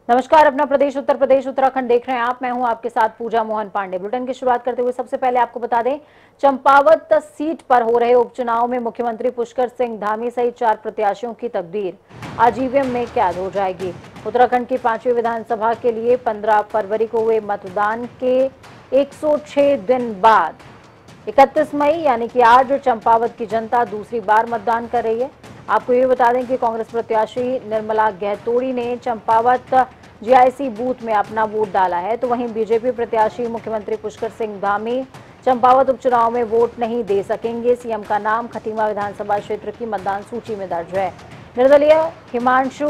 नमस्कार, अपना प्रदेश उत्तर प्रदेश उत्तराखंड देख रहे हैं आप। मैं हूं आपके साथ पूजा मोहन पांडे। बुलेटिन की शुरुआत करते हुए सबसे पहले आपको बता दें, चंपावत सीट पर हो रहे उपचुनाव में मुख्यमंत्री पुष्कर सिंह धामी सहित 4 प्रत्याशियों की तकदीर आज ईवीएम में कैद हो जाएगी। उत्तराखंड की 5वीं विधानसभा के लिए 15 फरवरी को हुए मतदान के 106 दिन बाद 31 मई यानी कि आज चंपावत की जनता दूसरी बार मतदान कर रही है। आपको ये बता दें कि कांग्रेस प्रत्याशी निर्मला गहतोड़ी ने चंपावत जीआईसी बूथ में अपना वोट डाला है, तो वहीं बीजेपी प्रत्याशी मुख्यमंत्री पुष्कर सिंह धामी चंपावत उपचुनाव में वोट नहीं दे सकेंगे। सीएम का नाम खटीमा विधानसभा क्षेत्र की मतदान सूची में दर्ज है। निर्दलीय हिमांशु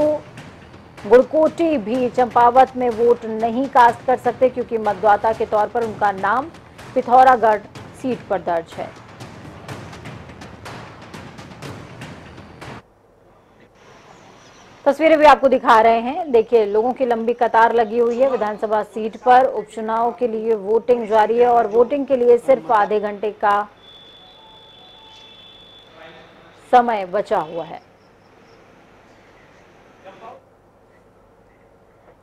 गुड़कोटी भी चंपावत में वोट नहीं कास्ट कर सकते, क्योंकि मतदाता के तौर पर उनका नाम पिथौरागढ़ सीट पर दर्ज है। तस्वीरें भी आपको दिखा रहे हैं। देखिए, लोगों की लंबी कतार लगी हुई है। विधानसभा सीट पर उपचुनाव के लिए वोटिंग जारी है और वोटिंग के लिए सिर्फ आधे घंटे का समय बचा हुआ है।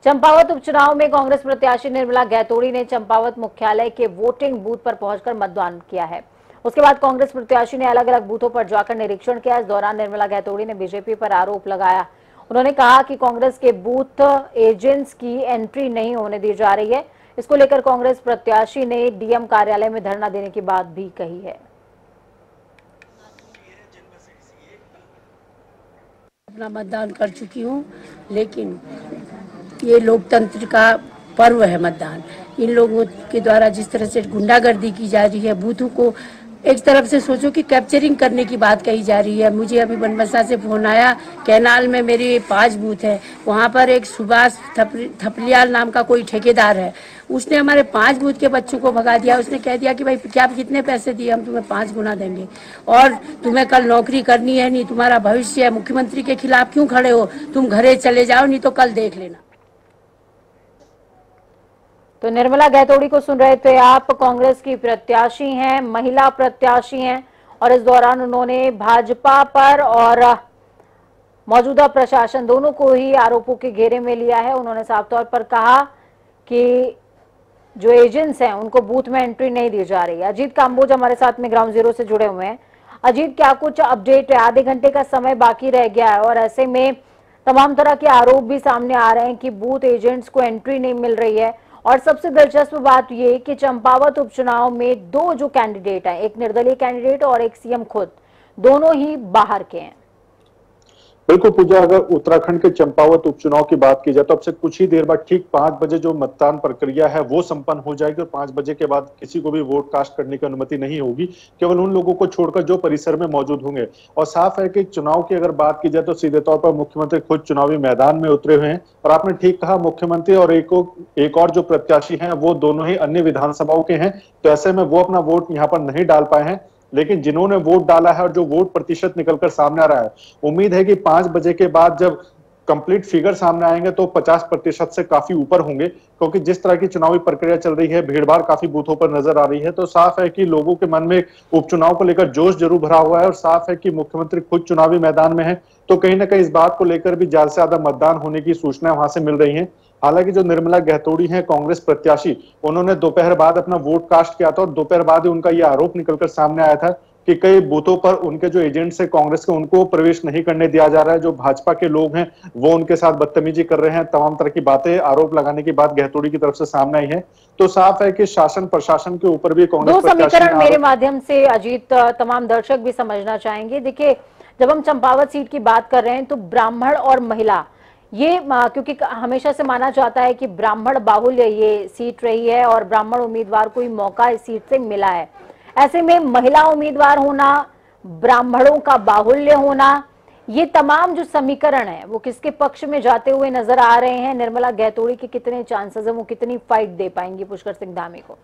चंपावत उपचुनाव में कांग्रेस प्रत्याशी निर्मला गहतोड़ी ने चंपावत मुख्यालय के वोटिंग बूथ पर पहुंचकर मतदान किया है। उसके बाद कांग्रेस प्रत्याशी ने अलग अलग बूथों पर जाकर निरीक्षण किया। इस दौरान निर्मला गहतोड़ी ने बीजेपी पर आरोप लगाया। उन्होंने कहा कि कांग्रेस के बूथ एजेंट्स की एंट्री नहीं होने दी जा रही है। इसको लेकर कांग्रेस प्रत्याशी ने डीएम कार्यालय में धरना देने की बात भी कही है। अपना मतदान कर चुकी हूँ, लेकिन ये लोकतंत्र का पर्व है मतदान। इन लोगों के द्वारा जिस तरह से गुंडागर्दी की जा रही है, बूथों को एक तरफ से सोचो कि कैप्चरिंग करने की बात कही जा रही है। मुझे अभी बनबसा से फोन आया, कैनाल में मेरे 5 बूथ है, वहाँ पर एक सुभाष थपलियाल नाम का कोई ठेकेदार है, उसने हमारे 5 बूथ के बच्चों को भगा दिया। उसने कह दिया कि भाई क्या कितने पैसे दिए, हम तुम्हें 5 गुना देंगे और तुम्हें कल नौकरी करनी है, नहीं तुम्हारा भविष्य है, मुख्यमंत्री के खिलाफ क्यों खड़े हो, तुम घरे चले जाओ, नहीं तो कल देख लेना। तो निर्मला गहतोड़ी को सुन रहे थे आप। कांग्रेस की प्रत्याशी हैं, महिला प्रत्याशी हैं, और इस दौरान उन्होंने भाजपा पर और मौजूदा प्रशासन दोनों को ही आरोपों के घेरे में लिया है। उन्होंने साफ तौर पर कहा कि जो एजेंट्स हैं उनको बूथ में एंट्री नहीं दी जा रही है। अजीत काम्बोज हमारे साथ में ग्राउंड जीरो से जुड़े हुए हैं। अजीत, क्या कुछ अपडेट है? आधे घंटे का समय बाकी रह गया है और ऐसे में तमाम तरह के आरोप भी सामने आ रहे हैं कि बूथ एजेंट्स को एंट्री नहीं मिल रही है। और सबसे दिलचस्प बात यह कि चंपावत उपचुनाव में 2 जो कैंडिडेट हैं, एक निर्दलीय कैंडिडेट और एक सीएम खुद, दोनों ही बाहर के हैं। बिल्कुल पूजा, अगर उत्तराखंड के चंपावत उपचुनाव की बात की जाए तो अब से कुछ ही देर बाद ठीक 5 बजे जो मतदान प्रक्रिया है वो संपन्न हो जाएगी और 5 बजे के बाद किसी को भी वोट कास्ट करने की अनुमति नहीं होगी, केवल उन लोगों को छोड़कर जो परिसर में मौजूद होंगे। और साफ है कि चुनाव की अगर बात की जाए तो सीधे तौर पर मुख्यमंत्री खुद चुनावी मैदान में उतरे हुए हैं। और आपने ठीक कहा, मुख्यमंत्री और एक और जो प्रत्याशी हैं वो दोनों ही अन्य विधानसभाओं के हैं, तो ऐसे में वो अपना वोट यहाँ पर नहीं डाल पाए हैं। लेकिन जिन्होंने वोट डाला है और जो वोट प्रतिशत निकलकर सामने आ रहा है, उम्मीद है कि 5 बजे के बाद जब कंप्लीट फिगर सामने आएंगे तो 50% से काफी ऊपर होंगे, क्योंकि जिस तरह की चुनावी प्रक्रिया चल रही है, भीड़भाड़ काफी बूथों पर नजर आ रही है। तो साफ है कि लोगों के मन में उपचुनाव को लेकर जोश जरूर भरा हुआ है और साफ है कि मुख्यमंत्री खुद चुनावी मैदान में है, तो कहीं ना कहीं इस बात को लेकर भी ज्यादा से ज्यादा मतदान होने की सूचनाएं वहां से मिल रही है। हालांकि जो निर्मला गहतोड़ी हैं कांग्रेस प्रत्याशी, उन्होंने दोपहर बाद अपना वोट कास्ट किया था और दोपहर बाद ही उनका यह आरोप निकलकर सामने आया था कि कई बूथों पर उनके जो एजेंट्स हैं कांग्रेस के, उनको प्रवेश नहीं करने दिया जा रहा है। जो भाजपा के लोग हैं वो उनके साथ बदतमीजी कर रहे हैं। तमाम तरह की बातें, आरोप लगाने की बात गहतोड़ी की तरफ से सामने आई है। तो साफ है कि शासन प्रशासन के ऊपर भी कांग्रेस 2 समीकरण मेरे माध्यम से अजीत तमाम दर्शक भी समझना चाहेंगे। देखिए, जब हम चंपावत सीट की बात कर रहे हैं तो ब्राह्मण और महिला, ये क्योंकि हमेशा से माना जाता है कि ब्राह्मण बाहुल्य ये सीट रही है और ब्राह्मण उम्मीदवार को ही मौका इस सीट से मिला है। ऐसे में महिला उम्मीदवार होना, ब्राह्मणों का बाहुल्य होना, ये तमाम जो समीकरण है वो किसके पक्ष में जाते हुए नजर आ रहे हैं? निर्मला गहतोड़ी के कितने चांसेस है, वो कितनी फाइट दे पाएंगी पुष्कर सिंह धामी को?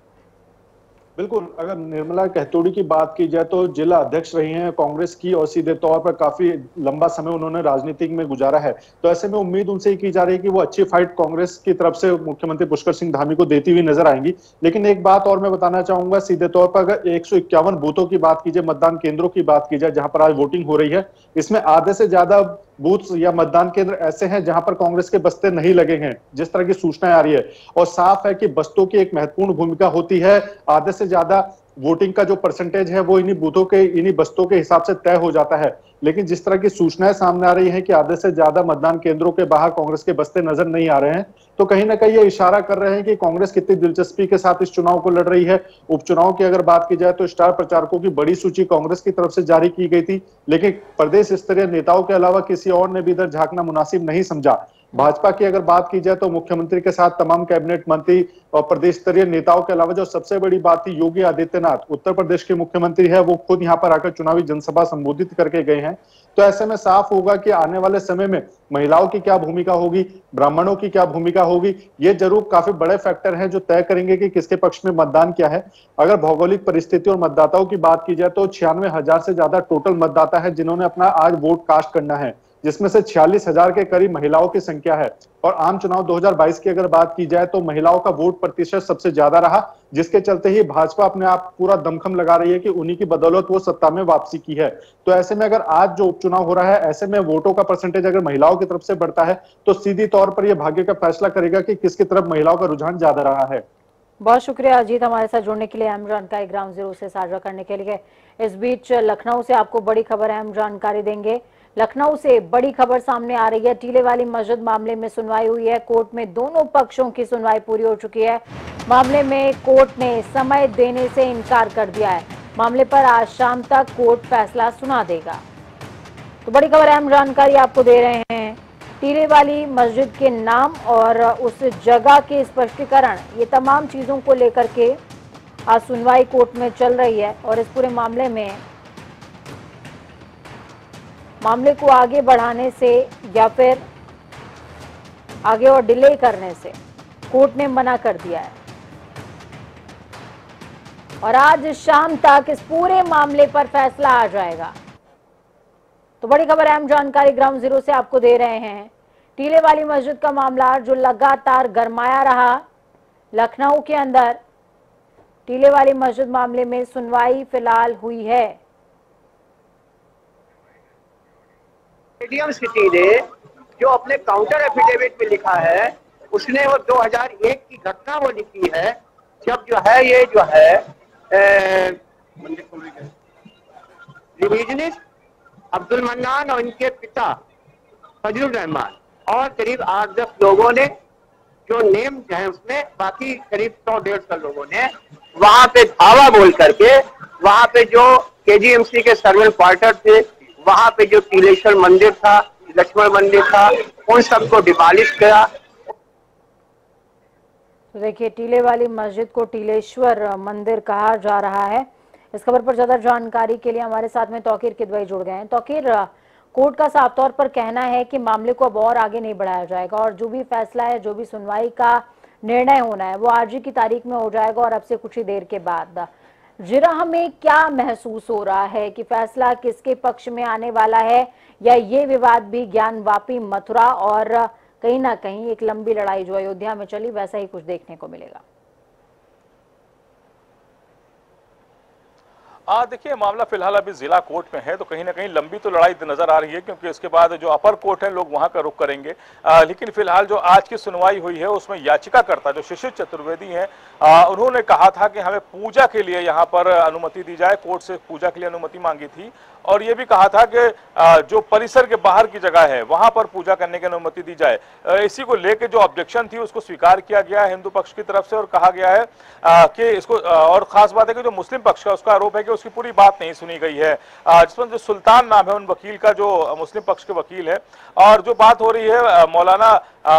बिल्कुल, अगर निर्मला गहतोड़ी की बात की जाए तो जिला अध्यक्ष रही हैं कांग्रेस की और सीधे तौर पर काफी लंबा समय उन्होंने राजनीति में गुजारा है। तो ऐसे में उम्मीद उनसे ही की जा रही है कि वो अच्छी फाइट कांग्रेस की तरफ से मुख्यमंत्री पुष्कर सिंह धामी को देती हुई नजर आएंगी। लेकिन एक बात और मैं बताना चाहूंगा, सीधे तौर पर अगर 151 बूथों की बात की जाए, मतदान केंद्रों की बात की जाए जहां पर आज वोटिंग हो रही है, इसमें आधे से ज्यादा बूथ या मतदान केंद्र ऐसे हैं जहां पर कांग्रेस के बस्ते नहीं लगे हैं, जिस तरह की सूचनाएं आ रही है। और साफ है कि बस्तों की एक महत्वपूर्ण भूमिका होती है। आधे से ज्यादा वोटिंग का जो परसेंटेज है वो इन्हीं बूथों के, इन्हीं बस्तों के हिसाब से तय हो जाता है। लेकिन जिस तरह की सूचनाएं सामने आ रही हैं कि आधे से ज्यादा मतदान केंद्रों के बाहर कांग्रेस के बस्ते नजर नहीं आ रहे हैं, तो कहीं ना कहीं ये इशारा कर रहे हैं कि कांग्रेस कितनी दिलचस्पी के साथ इस चुनाव को लड़ रही है। उपचुनाव की अगर बात की जाए तो स्टार प्रचारकों की बड़ी सूची कांग्रेस की तरफ से जारी की गई थी, लेकिन प्रदेश स्तरीय नेताओं के अलावा किसी और ने भी इधर झांकना मुनासिब नहीं समझा। भाजपा की अगर बात की जाए तो मुख्यमंत्री के साथ तमाम कैबिनेट मंत्री और प्रदेश स्तरीय नेताओं के अलावा जो सबसे बड़ी बात थी, योगी आदित्यनाथ उत्तर प्रदेश के मुख्यमंत्री है, वो खुद यहाँ पर आकर चुनावी जनसभा संबोधित करके गए हैं। तो ऐसे में साफ होगा कि आने वाले समय में महिलाओं की क्या भूमिका होगी, ब्राह्मणों की क्या भूमिका होगी, ये जरूर काफी बड़े फैक्टर हैं जो तय करेंगे कि किसके पक्ष में मतदान क्या है। अगर भौगोलिक परिस्थिति और मतदाताओं की बात की जाए तो 96,000 से ज्यादा टोटल मतदाता है जिन्होंने अपना आज वोट कास्ट करना है, जिसमें से 46,000 के करीब महिलाओं की संख्या है। और आम चुनाव 2022 की अगर बात की जाए तो महिलाओं का वोट प्रतिशत सबसे ज्यादा रहा, जिसके चलते ही भाजपा अपने आप पूरा दमखम लगा रही है कि उन्हीं की बदौलत वो सत्ता में वापसी की है। तो ऐसे में अगर आज जो उपचुनाव हो रहा है, ऐसे में वोटों का परसेंटेज अगर महिलाओं की तरफ से बढ़ता है तो सीधी तौर पर यह भाग्य का फैसला करेगा कि किसकी तरफ महिलाओं का रुझान ज्यादा रहा है। बहुत शुक्रिया अजीत, हमारे साथ जुड़ने के लिए, अहम जानकारी ग्राउंड जीरो से साझा करने के लिए। इस बीच लखनऊ से आपको बड़ी खबर, अहम जानकारी देंगे। लखनऊ से बड़ी खबर सामने आ रही है। टीले वाली मस्जिद मामले में सुनवाई हुई है। कोर्ट में दोनों पक्षों की सुनवाई पूरी हो चुकी है। मामले में कोर्ट ने समय देने से इनकार कर दिया है। मामले पर आज शाम तक कोर्ट फैसला सुना देगा। तो बड़ी खबर, अहम जानकारी आपको दे रहे हैं। टीले वाली मस्जिद के नाम और उस जगह के स्पष्टीकरण, ये तमाम चीजों को लेकर के आज सुनवाई कोर्ट में चल रही है। और इस पूरे मामले को आगे बढ़ाने से या फिर आगे और डिले करने से कोर्ट ने मना कर दिया है। और आज शाम तक इस पूरे मामले पर फैसला आ जाएगा। तो बड़ी खबर, अहम जानकारी ग्राउंड जीरो से आपको दे रहे हैं। टीले वाली मस्जिद का मामला जो लगातार गरमाया रहा लखनऊ के अंदर, टीले वाली मस्जिद मामले में सुनवाई फिलहाल हुई है। मीडियम सिटी ने जो अपने काउंटर एफिडेविट में लिखा है, उसने वो 2001 की घटना वो लिखी है, जब जो है ये जो है रिविजनिस्ट अब्दुल मन्नान और इनके पिता फजलुर रहमान और करीब 8-10 लोगों ने जो नेम है उसमें, बाकी करीब 100-150 लोगों ने वहां पे धावा बोल करके, वहां पे जो केजीएमसी के सर्वेंट क्वार्टर थे, वहां पे जो टीलेश्वर मंदिर था, लक्ष्मण मंदिर था, उन सबको डिमोलिश किया। तो देखिए, टीले वाली मस्जिद को टीलेश्वर मंदिर कहा जा रहा है। इस खबर पर ज्यादा जानकारी के लिए हमारे साथ में तौकीर किदवई जुड़ गए हैं। तौकीर, कोर्ट का साफ तौर पर कहना है कि मामले को अब और आगे नहीं बढ़ाया जाएगा और जो भी फैसला है, जो भी सुनवाई का निर्णय होना है, वो आज ही की तारीख में हो जाएगा और अब से कुछ ही देर के बाद। जिरह में क्या महसूस हो रहा है कि फैसला किसके पक्ष में आने वाला है, या ये विवाद भी ज्ञानवापी मथुरा और कहीं ना कहीं एक लंबी लड़ाई जो अयोध्या में चली वैसा ही कुछ देखने को मिलेगा? देखिए, मामला फिलहाल अभी जिला कोर्ट में है, तो कहीं ना कहीं लंबी तो लड़ाई नजर आ रही है, क्योंकि इसके बाद जो अपर कोर्ट है लोग वहां का रुख करेंगे। लेकिन फिलहाल जो आज की सुनवाई हुई है उसमें याचिकाकर्ता जो शिशिर चतुर्वेदी हैं, उन्होंने कहा था कि हमें पूजा के लिए यहाँ पर अनुमति दी जाए। कोर्ट से पूजा के लिए अनुमति मांगी थी और ये भी कहा था कि जो परिसर के बाहर की जगह है वहां पर पूजा करने की अनुमति दी जाए। इसी को लेकर जो ऑब्जेक्शन थी उसको स्वीकार किया गया हिंदू पक्ष की तरफ से और कहा गया है कि इसको, और खास बात है कि जो मुस्लिम पक्ष का उसका आरोप है कि उसकी पूरी बात नहीं सुनी गई है। जिसमें जो सुल्तान नाम है उन वकील का, जो मुस्लिम पक्ष के वकील है, और जो बात हो रही है मौलाना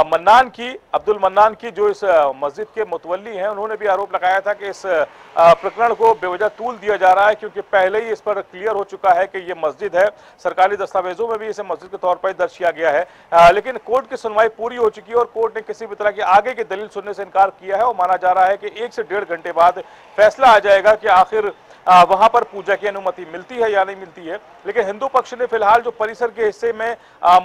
मन्नान की, अब्दुल मन्नान की, जो इस मस्जिद के मुतवल्ली हैं, उन्होंने भी आरोप लगाया था कि इस प्रकरण को बेवजह तूल दिया जा रहा है, क्योंकि पहले ही इस पर क्लियर हो चुका है कि ये मस्जिद है। सरकारी दस्तावेजों में भी इसे मस्जिद के तौर पर दर्ज किया गया है। लेकिन कोर्ट की सुनवाई पूरी हो चुकी है और कोर्ट ने किसी भी तरह की आगे की दलील सुनने से इनकार किया है और माना जा रहा है कि 1 से 1.5 घंटे बाद फैसला आ जाएगा कि आखिर वहां पर पूजा की अनुमति मिलती है या नहीं मिलती है। लेकिन हिंदू पक्ष ने फिलहाल जो परिसर के हिस्से में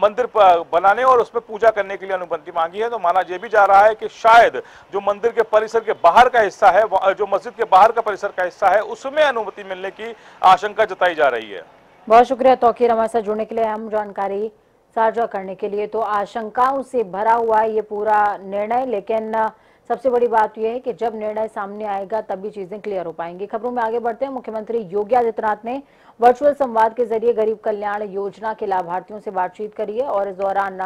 मंदिर बनाने और उसमें पूजा करने के लिए अनुमति मांगी है, तो माना यह भी जा रहा है कि शायद जो मंदिर के परिसर के बाहर का हिस्सा है, जो मस्जिद के बाहर का परिसर का हिस्सा है, उसमें अनुमति मिलने की आशंका जताई जा रही है। बहुत शुक्रिया तौकीर, हमारे साथ जुड़ने के लिए, अहम जानकारी साझा करने के लिए। तो आशंकाओं से भरा हुआ ये पूरा निर्णय, लेकिन सबसे बड़ी बात यह है कि जब निर्णय सामने आएगा तभी चीजें क्लियर हो पाएंगी। खबरों में आगे बढ़ते हैं। मुख्यमंत्री योगी आदित्यनाथ ने वर्चुअल संवाद के जरिए गरीब कल्याण योजना के लाभार्थियों से बातचीत करी है और इस दौरान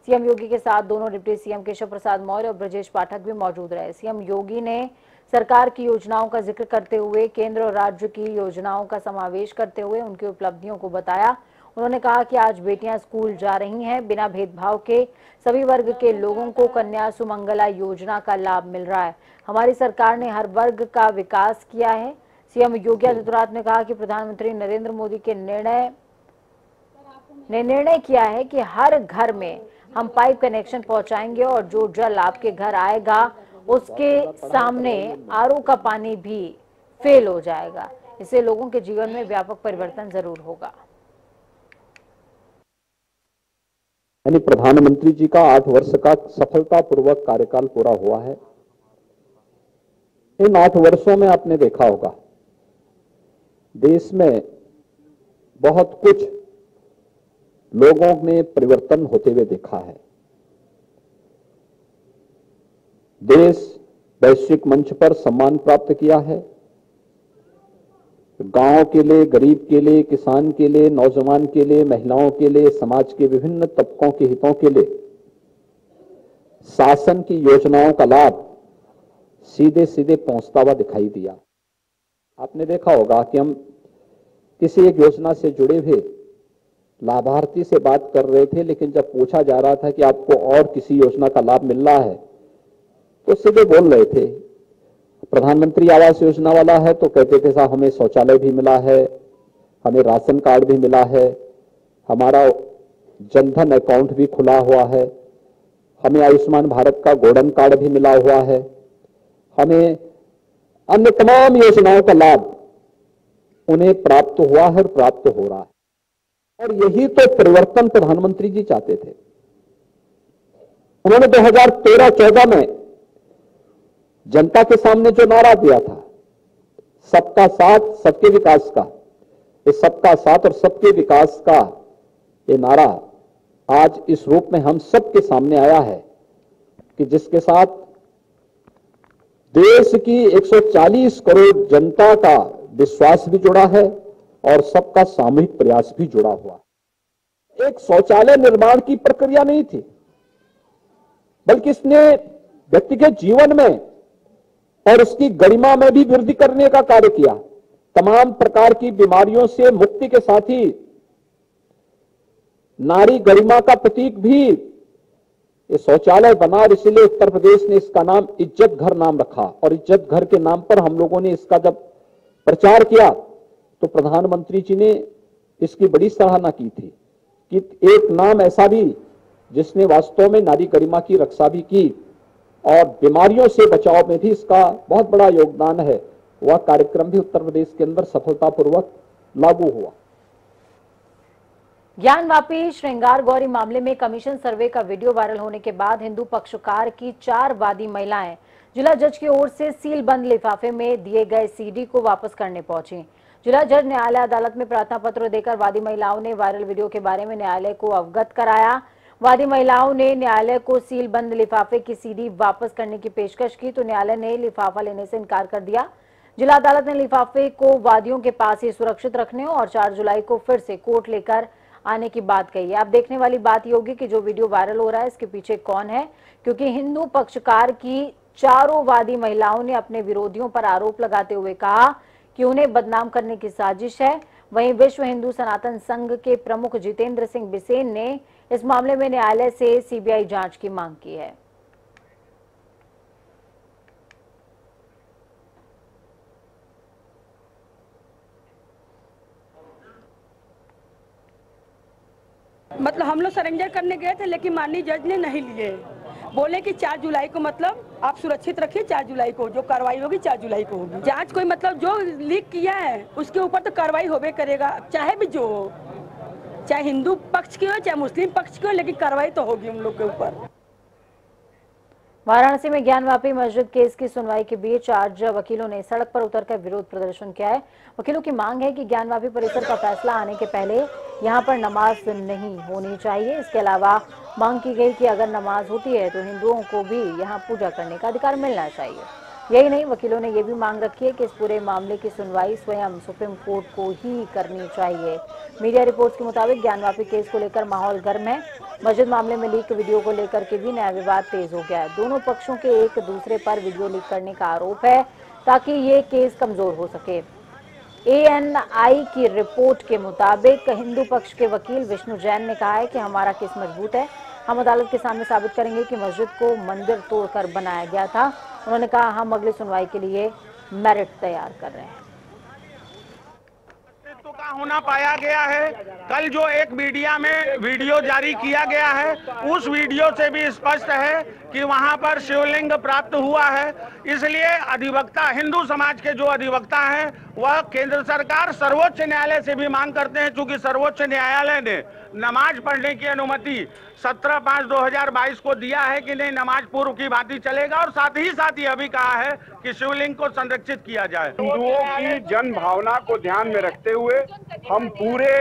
सीएम योगी के साथ दोनों डिप्टी सीएम केशव प्रसाद मौर्य और ब्रजेश पाठक भी मौजूद रहे। सीएम योगी ने सरकार की योजनाओं का जिक्र करते हुए केंद्र और राज्य की योजनाओं का समावेश करते हुए उनकी उपलब्धियों को बताया। उन्होंने कहा कि आज बेटियां स्कूल जा रही हैं, बिना भेदभाव के सभी वर्ग के लोगों को कन्या सुमंगला योजना का लाभ मिल रहा है। हमारी सरकार ने हर वर्ग का विकास किया है। सीएम योगी आदित्यनाथ ने कहा कि प्रधानमंत्री नरेंद्र मोदी के निर्णय किया है कि हर घर में हम पाइप कनेक्शन पहुंचाएंगे और जो जल आपके घर आएगा उसके सामने आरओ का पानी भी फेल हो जाएगा। इससे लोगों के जीवन में व्यापक परिवर्तन जरूर होगा। यानी प्रधानमंत्री जी का 8 वर्ष का सफलतापूर्वक कार्यकाल पूरा हुआ है। इन 8 वर्षों में आपने देखा होगा देश में बहुत कुछ लोगों में परिवर्तन होते हुए देखा है। देश वैश्विक मंच पर सम्मान प्राप्त किया है। गांव के लिए, गरीब के लिए, किसान के लिए, नौजवान के लिए, महिलाओं के लिए, समाज के विभिन्न तबकों के हितों के लिए शासन की योजनाओं का लाभ सीधे सीधे पहुंचता हुआ दिखाई दिया। आपने देखा होगा कि हम किसी एक योजना से जुड़े हुए लाभार्थी से बात कर रहे थे, लेकिन जब पूछा जा रहा था कि आपको और किसी योजना का लाभ मिल रहा है तो सीधे बोल रहे थे। प्रधानमंत्री आवास योजना वाला है तो कहते थे साहब हमें शौचालय भी मिला है, हमें राशन कार्ड भी मिला है, हमारा जनधन अकाउंट भी खुला हुआ है, हमें आयुष्मान भारत का गोल्डन कार्ड भी मिला हुआ है, हमें अन्य तमाम योजनाओं का लाभ उन्हें प्राप्त हुआ है और प्राप्त हो रहा है। और यही तो परिवर्तन प्रधानमंत्री जी चाहते थे। उन्होंने 2013-14 में जनता के सामने जो नारा दिया था, सबका साथ सबके विकास का, इस सबका साथ और सबके विकास का ये नारा आज इस रूप में हम सबके सामने आया है कि जिसके साथ देश की 140 करोड़ जनता का विश्वास भी जुड़ा है और सबका सामूहिक प्रयास भी जुड़ा हुआ है। एक शौचालय निर्माण की प्रक्रिया नहीं थी, बल्कि इसने व्यक्तिगत जीवन में और उसकी गरिमा में भी वृद्धि करने का कार्य किया। तमाम प्रकार की बीमारियों से मुक्ति के साथ ही नारी गरिमा का प्रतीक भी ये शौचालय बना और इसलिए उत्तर प्रदेश ने इसका नाम इज्जत घर नाम रखा। और इज्जत घर के नाम पर हम लोगों ने इसका जब प्रचार किया तो प्रधानमंत्री जी ने इसकी बड़ी सराहना की थी कि एक नाम ऐसा भी जिसने वास्तव में नारी गरिमा की रक्षा भी की और बीमारियों से बचाव में भी इसका बहुत बड़ा योगदान है, वह कार्यक्रम भी उत्तर प्रदेश के अंदर सफलतापूर्वक लागू हुआ। ज्ञानवापी श्रृंगार गौरी मामले में कमीशन सर्वे का वीडियो वायरल होने के बाद हिंदू पक्षकार की 4 वादी महिलाएं जिला जज की ओर से सील बंद लिफाफे में दिए गए सीडी को वापस करने पहुंची। जिला जज न्यायालय अदालत में प्रार्थना पत्र देकर वादी महिलाओं ने वायरल वीडियो के बारे में न्यायालय को अवगत कराया। वादी महिलाओं ने न्यायालय को सील बंद लिफाफे की सीडी वापस करने की पेशकश की तो न्यायालय ने लिफाफा लेने से इनकार कर दिया। जिला अदालत ने लिफाफे को वादियों के पास ही सुरक्षित रखने और 4 जुलाई को फिर से कोर्ट लेकर आने की बात कही है। अब देखने वाली बात ये होगी कि जो वीडियो वायरल हो रहा है इसके पीछे कौन है, क्योंकि हिंदू पक्षकार की 4 वादी महिलाओं ने अपने विरोधियों पर आरोप लगाते हुए कहा कि उन्हें बदनाम करने की साजिश है। वहीं विश्व हिंदू सनातन संघ के प्रमुख जितेंद्र सिंह बिसेन ने इस मामले में न्यायालय से सीबीआई जांच की मांग की है। मतलब हम लोग सरेंडर करने गए थे लेकिन माननीय जज ने नहीं लिए। बोले कि 4 जुलाई को मतलब आप सुरक्षित रखिए, 4 जुलाई को जो कार्रवाई होगी 4 जुलाई को होगी। जांच कोई मतलब जो लीक किया है उसके ऊपर तो कार्रवाई होबे करेगा, चाहे भी जो हो, चाहे हिंदू पक्ष की हो चाहे मुस्लिम पक्ष की हो, लेकिन कार्रवाई तो होगी उन लोग के ऊपर। वाराणसी में ज्ञानवापी मस्जिद केस की सुनवाई के बीच आज वकीलों ने सड़क पर उतरकर विरोध प्रदर्शन किया है। वकीलों की मांग है कि ज्ञानवापी परिसर का फैसला आने के पहले यहां पर नमाज नहीं होनी चाहिए। इसके अलावा मांग की गई कि अगर नमाज होती है तो हिंदुओं को भी यहां पूजा करने का अधिकार मिलना चाहिए। यही नहीं, वकीलों ने ये भी मांग रखी है कि इस पूरे मामले की सुनवाई स्वयं सुप्रीम कोर्ट को ही करनी चाहिए। मीडिया रिपोर्ट्स के मुताबिक ज्ञानवापी केस को लेकर माहौल गर्म है। मस्जिद मामले में लीक वीडियो को लेकर के भी नया विवाद तेज हो गया है। दोनों पक्षों के एक दूसरे पर वीडियो लीक करने का आरोप है ताकि ये केस कमजोर हो सके। ANI की रिपोर्ट के मुताबिक हिंदू पक्ष के वकील विष्णु जैन ने कहा है कि हमारा केस मजबूत है, हम अदालत के सामने साबित करेंगे कि मस्जिद को मंदिर तोड़कर बनाया गया था। उन्होंने कहा, हम अगली सुनवाई के लिए मेरिट तैयार कर रहे हैं। का होना पाया गया है। कल जो एक मीडिया में वीडियो जारी किया गया है, उस वीडियो से भी स्पष्ट है कि वहां पर शिवलिंग प्राप्त हुआ है। इसलिए अधिवक्ता, हिंदू समाज के जो अधिवक्ता हैं, वह केंद्र सरकार, सर्वोच्च न्यायालय से भी मांग करते हैं, चूंकि सर्वोच्च न्यायालय ने नमाज पढ़ने की अनुमति 17/5/2022 को दिया है कि नहीं, नमाज पूर्व की भांति चलेगा। और साथ ही यह भी कहा है कि शिवलिंग को संरक्षित किया जाए। हिंदुओं की जन भावना को ध्यान में रखते हुए हम पूरे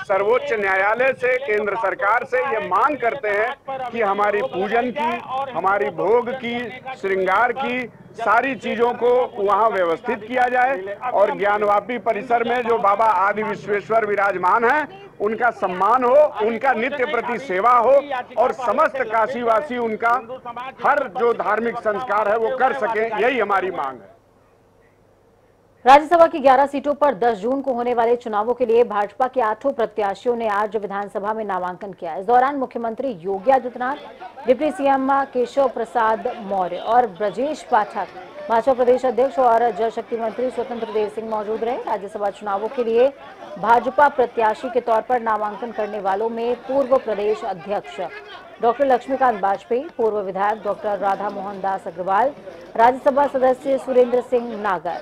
सर्वोच्च न्यायालय से, केंद्र सरकार से ये मांग करते हैं कि हमारी पूजन की, हमारी भोग की, श्रृंगार की सारी चीजों को वहां व्यवस्थित किया जाए और ज्ञानवापी परिसर में जो बाबा आदि विश्वेश्वर विराजमान हैं, उनका सम्मान हो, उनका नित्य प्रति सेवा हो और समस्त काशीवासी उनका हर जो धार्मिक संस्कार है वो कर सके, यही हमारी मांग है। राज्यसभा की 11 सीटों पर 10 जून को होने वाले चुनावों के लिए भाजपा के 8 प्रत्याशियों ने आज विधानसभा में नामांकन किया। इस दौरान मुख्यमंत्री योगी आदित्यनाथ, डिप्टी सीएम केशव प्रसाद मौर्य और ब्रजेश पाठक, भाजपा प्रदेश अध्यक्ष और जल शक्ति मंत्री स्वतंत्र देव सिंह मौजूद रहे। राज्यसभा चुनावों के लिए भाजपा प्रत्याशी के तौर पर नामांकन करने वालों में पूर्व प्रदेश अध्यक्ष डॉक्टर लक्ष्मीकांत वाजपेयी, पूर्व विधायक डॉक्टर राधा मोहन दास अग्रवाल, राज्यसभा सदस्य सुरेंद्र सिंह नागर,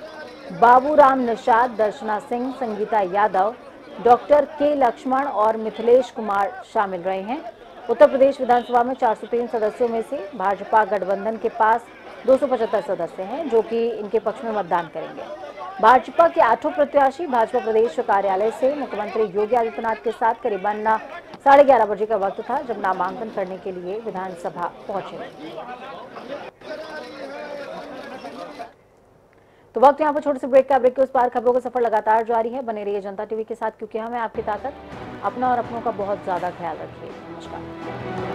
बाबूराम निषाद, दर्शना सिंह, संगीता यादव, डॉक्टर के लक्ष्मण और मिथिलेश कुमार शामिल रहे हैं। उत्तर प्रदेश विधानसभा में 403 सदस्यों में से भाजपा गठबंधन के पास 275 सदस्य हैं, जो कि इनके पक्ष में मतदान करेंगे। भाजपा के 8 प्रत्याशी भाजपा प्रदेश कार्यालय से मुख्यमंत्री योगी आदित्यनाथ के साथ करीबन 11:30 बजे का वक्त था जब नामांकन करने के लिए विधानसभा पहुंचे। तो वक्त यहाँ पर छोटे से ब्रेक का। ब्रेक के उस पार खबरों का सफर लगातार जारी है। बने रहिए जनता टीवी के साथ, क्योंकि हमें आपकी ताकत, अपना और अपनों का बहुत ज्यादा ख्याल रखिए। नमस्कार।